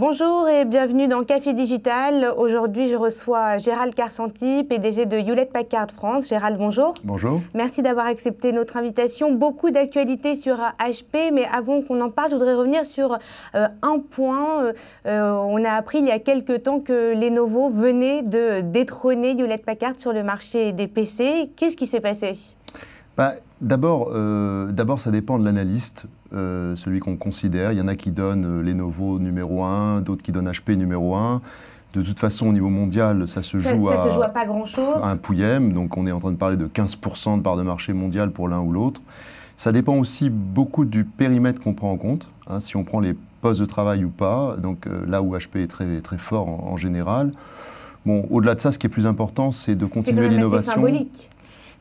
Bonjour et bienvenue dans Café Digital. Aujourd'hui, je reçois Gérald Karsanti, PDG de Hewlett-Packard France. Gérald, bonjour. Bonjour. Merci d'avoir accepté notre invitation. Beaucoup d'actualités sur HP, mais avant qu'on en parle, je voudrais revenir sur un point. On a appris il y a quelques temps que Lenovo venait de détrôner Hewlett-Packard sur le marché des PC. Qu'est-ce qui s'est passé ? D'abord, ça dépend de l'analyste, celui qu'on considère. Il y en a qui donnent Lenovo numéro 1, d'autres qui donnent HP numéro 1. De toute façon, au niveau mondial, ça se joue à pas grand-chose. À un pouillème. Donc on est en train de parler de 15% de part de marché mondial pour l'un ou l'autre. Ça dépend aussi beaucoup du périmètre qu'on prend en compte, hein, si on prend les postes de travail ou pas. Donc là où HP est très, très fort en général. Bon, au-delà de ça, ce qui est plus important, c'est de continuer l'innovation. C'est symbolique.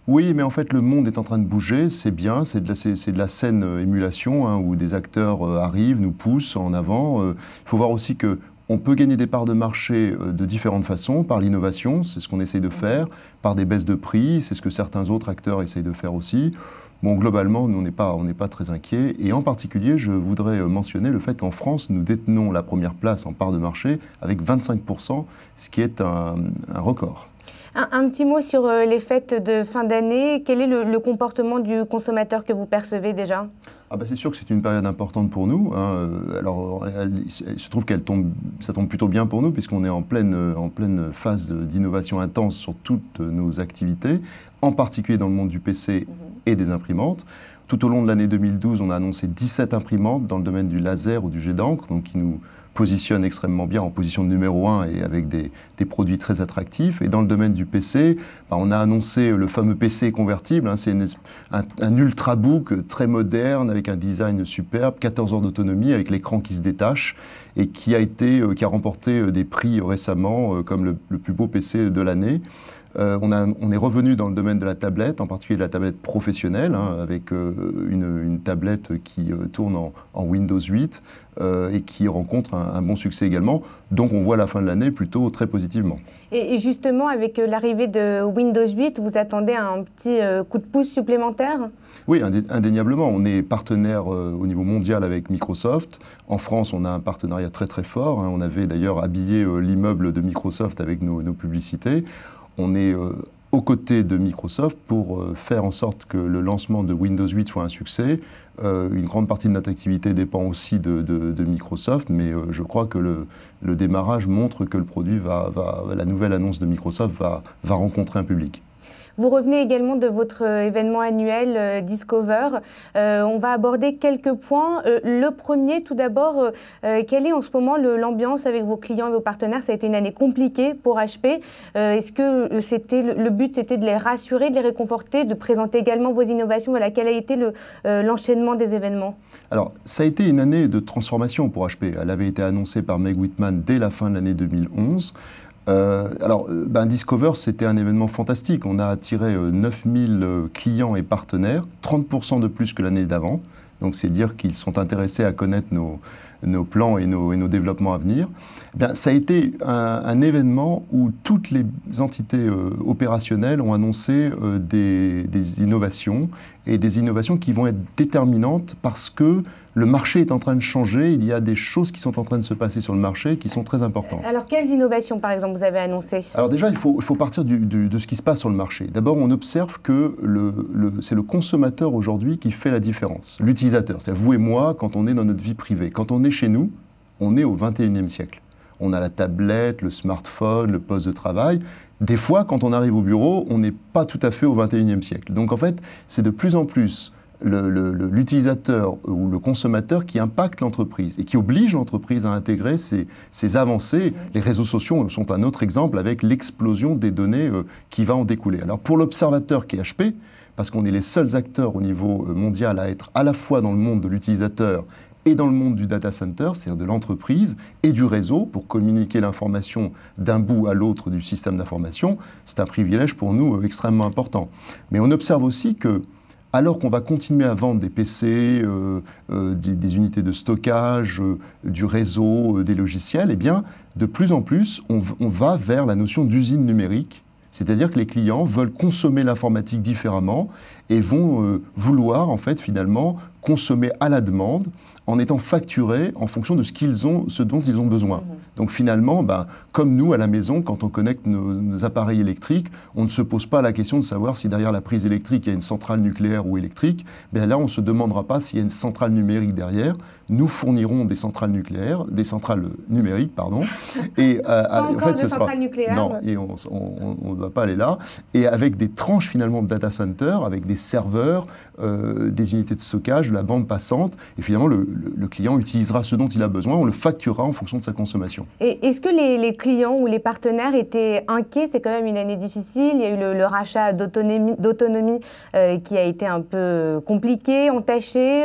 Oui, mais en fait, le monde est en train de bouger, c'est bien, c'est de la saine émulation, hein, où des acteurs arrivent, nous poussent en avant. Il faut voir aussi qu'on peut gagner des parts de marché de différentes façons, par l'innovation, c'est ce qu'on essaye de faire, par des baisses de prix, c'est ce que certains autres acteurs essayent de faire aussi. Bon, globalement, nous, on n'est pas très inquiets. Et en particulier, je voudrais mentionner le fait qu'en France, nous détenons la première place en part de marché avec 25%, ce qui est un record. Un petit mot sur les fêtes de fin d'année. Quel est le comportement du consommateur que vous percevez déjà ? C'est sûr que c'est une période importante pour nous, hein. Alors, il se trouve ça tombe plutôt bien pour nous, puisqu'on est en pleine phase d'innovation intense sur toutes nos activités, en particulier dans le monde du PC et des imprimantes. Tout au long de l'année 2012, on a annoncé 17 imprimantes dans le domaine du laser ou du jet d'encre, donc qui nous positionne extrêmement bien en position de numéro 1 et avec des produits très attractifs. Et dans le domaine du PC, on a annoncé le fameux PC convertible, hein, c'est un ultrabook très moderne avec un design superbe, 14 heures d'autonomie avec l'écran qui se détache et qui a remporté des prix récemment comme le plus beau PC de l'année. On est revenu dans le domaine de la tablette, en particulier de la tablette professionnelle, hein, avec une tablette qui tourne en Windows 8 et qui rencontre un bon succès également. Donc on voit la fin de l'année plutôt très positivement. Et justement, avec l'arrivée de Windows 8, vous attendez un petit coup de pouce supplémentaire ? Oui, indéniablement. On est partenaire au niveau mondial avec Microsoft. En France, on a un partenariat très très fort, hein. On avait d'ailleurs habillé l'immeuble de Microsoft avec nos publicités. On est aux côtés de Microsoft pour faire en sorte que le lancement de Windows 8 soit un succès. Une grande partie de notre activité dépend aussi de Microsoft, mais je crois que le démarrage montre que le produit la nouvelle annonce de Microsoft va rencontrer un public. Vous revenez également de votre événement annuel Discover. On va aborder quelques points. Le premier, tout d'abord, quelle est en ce moment l'ambiance avec vos clients et vos partenaires ? Ça a été une année compliquée pour HP. Est-ce que le but, c'était de les rassurer, de les réconforter, de présenter également vos innovations ? Voilà, quel a été l'enchaînement des événements ? Alors, ça a été une année de transformation pour HP. Elle avait été annoncée par Meg Whitman dès la fin de l'année 2011. Discover, c'était un événement fantastique. On a attiré 9000 clients et partenaires, 30% de plus que l'année d'avant. Donc c'est dire qu'ils sont intéressés à connaître nos plans et nos développements à venir. Ça a été un événement où toutes les entités opérationnelles ont annoncé des innovations, et des innovations qui vont être déterminantes parce que le marché est en train de changer. Il y a des choses qui sont en train de se passer sur le marché qui sont très importantes. Alors, quelles innovations, par exemple, vous avez annoncées ? Alors déjà, il faut partir de ce qui se passe sur le marché. D'abord, on observe que c'est le consommateur aujourd'hui qui fait la différence. L'utilisateur, c'est-à-dire vous et moi, quand on est dans notre vie privée. Quand on est chez nous, on est au 21e siècle. On a la tablette, le smartphone, le poste de travail. Des fois, quand on arrive au bureau, on n'est pas tout à fait au 21e siècle. Donc en fait, c'est de plus en plus l'utilisateur ou le consommateur qui impacte l'entreprise et qui oblige l'entreprise à intégrer ces avancées. Les réseaux sociaux sont un autre exemple avec l'explosion des données qui va en découler. Alors pour l'observateur qui est HP, parce qu'on est les seuls acteurs au niveau mondial à être à la fois dans le monde de l'utilisateur et dans le monde du data center, c'est-à-dire de l'entreprise et du réseau, pour communiquer l'information d'un bout à l'autre du système d'information, c'est un privilège pour nous extrêmement important. Mais on observe aussi que, alors qu'on va continuer à vendre des PC, des unités de stockage, du réseau, des logiciels, eh bien, de plus en plus, on va vers la notion d'usine numérique. C'est-à-dire que les clients veulent consommer l'informatique différemment et vont vouloir, en fait, finalement, consommer à la demande en étant facturés en fonction de ce dont ils ont besoin. Donc finalement, comme nous à la maison, quand on connecte nos appareils électriques, on ne se pose pas la question de savoir si derrière la prise électrique il y a une centrale nucléaire ou électrique. Là, on ne se demandera pas s'il y a une centrale numérique derrière. Nous fournirons des centrales numériques, pardon. Et en fait, ce sera nucléaire. Non, et on ne va pas aller là. Et avec des tranches finalement de data center, avec des serveurs, des unités de stockage, de la bande passante, et finalement le client utilisera ce dont il a besoin, on le facturera en fonction de sa consommation. Et est-ce que les clients ou les partenaires étaient inquiets? C'est quand même une année difficile, il y a eu le rachat d'autonomie qui a été un peu compliqué, entaché,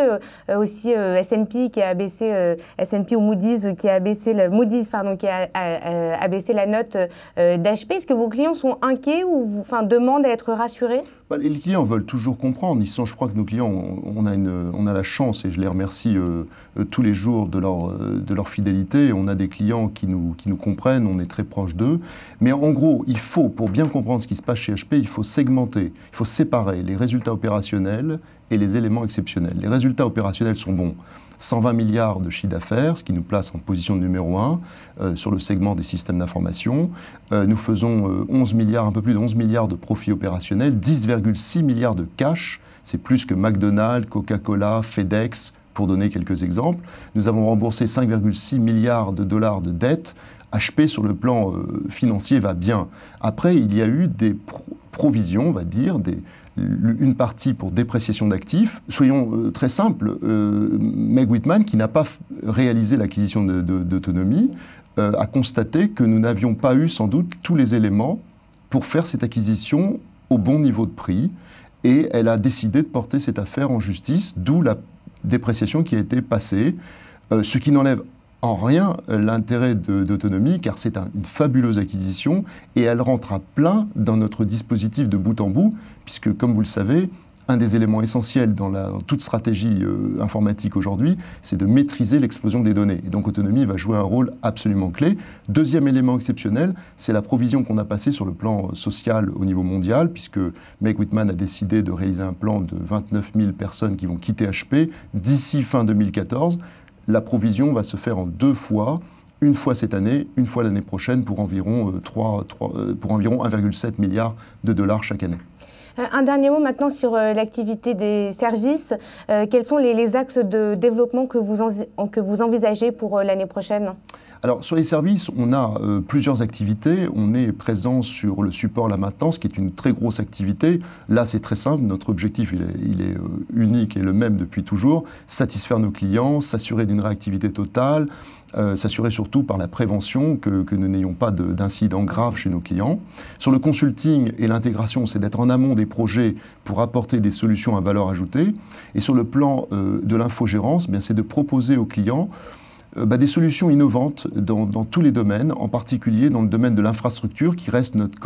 aussi S&P qui a abaissé, S&P ou Moody's qui a abaissé, qui a abaissé la note d'HP. Est-ce que vos clients sont inquiets ou demandent à être rassurés? Les clients veulent toujours comprendre. Je crois que nos clients, on a la chance, et je les remercie tous les jours de leur fidélité. On a des clients qui nous comprennent, on est très proche d'eux. Mais en gros, pour bien comprendre ce qui se passe chez HP, il faut segmenter, il faut séparer les résultats opérationnels et les éléments exceptionnels. Les résultats opérationnels sont bons. 120 milliards de chiffre d'affaires, ce qui nous place en position numéro 1 sur le segment des systèmes d'information. Nous faisons un peu plus de 11 milliards de profits opérationnels, 10,6 milliards de cash, c'est plus que McDonald's, Coca-Cola, FedEx, pour donner quelques exemples. Nous avons remboursé 5,6 milliards de dollars de dettes. HP, sur le plan financier, va bien. Après, il y a eu des provisions, on va dire, une partie pour dépréciation d'actifs. Soyons très simples, Meg Whitman, qui n'a pas réalisé l'acquisition d'autonomie, a constaté que nous n'avions pas eu sans doute tous les éléments pour faire cette acquisition au bon niveau de prix, et elle a décidé de porter cette affaire en justice, d'où la dépréciation qui a été passée, ce qui n'enlève en rien l'intérêt d'autonomie, car c'est une fabuleuse acquisition et elle rentre à plein dans notre dispositif de bout en bout, puisque, comme vous le savez, un des éléments essentiels dans toute stratégie informatique aujourd'hui, c'est de maîtriser l'explosion des données. Et donc Autonomie va jouer un rôle absolument clé. Deuxième élément exceptionnel, c'est la provision qu'on a passée sur le plan social au niveau mondial, puisque Meg Whitman a décidé de réaliser un plan de 29 000 personnes qui vont quitter HP d'ici fin 2014. La provision va se faire en 2 fois, une fois cette année, une fois l'année prochaine, pour environ 1,7 milliard de dollars chaque année. Un dernier mot maintenant sur l'activité des services. Quels sont les axes de développement que vous envisagez pour l'année prochaine? Alors, sur les services, on a plusieurs activités. On est présent sur le support, la maintenance, qui est une très grosse activité. Là, c'est très simple. Notre objectif, il est unique et le même depuis toujours. Satisfaire nos clients, s'assurer d'une réactivité totale, s'assurer surtout par la prévention que nous n'ayons pas d'incidents graves chez nos clients. Sur le consulting et l'intégration, c'est d'être en amont des projets pour apporter des solutions à valeur ajoutée. Et sur le plan de l'infogérance, c'est de proposer aux clients des solutions innovantes dans tous les domaines, en particulier dans le domaine de l'infrastructure, qui reste notre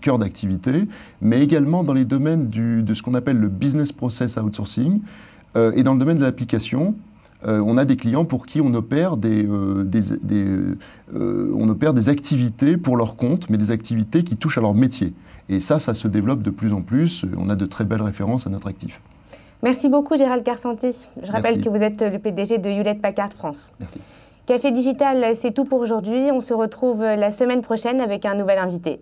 cœur d'activité, mais également dans les domaines de ce qu'on appelle le business process outsourcing, et dans le domaine de l'application. On a des clients pour qui on opère des activités pour leur compte, mais des activités qui touchent à leur métier. Et ça se développe de plus en plus. On a de très belles références à notre actif. Merci beaucoup Gérald Karsanti. Je rappelle que vous êtes le PDG de Hewlett-Packard France. Merci. Café Digital, c'est tout pour aujourd'hui. On se retrouve la semaine prochaine avec un nouvel invité.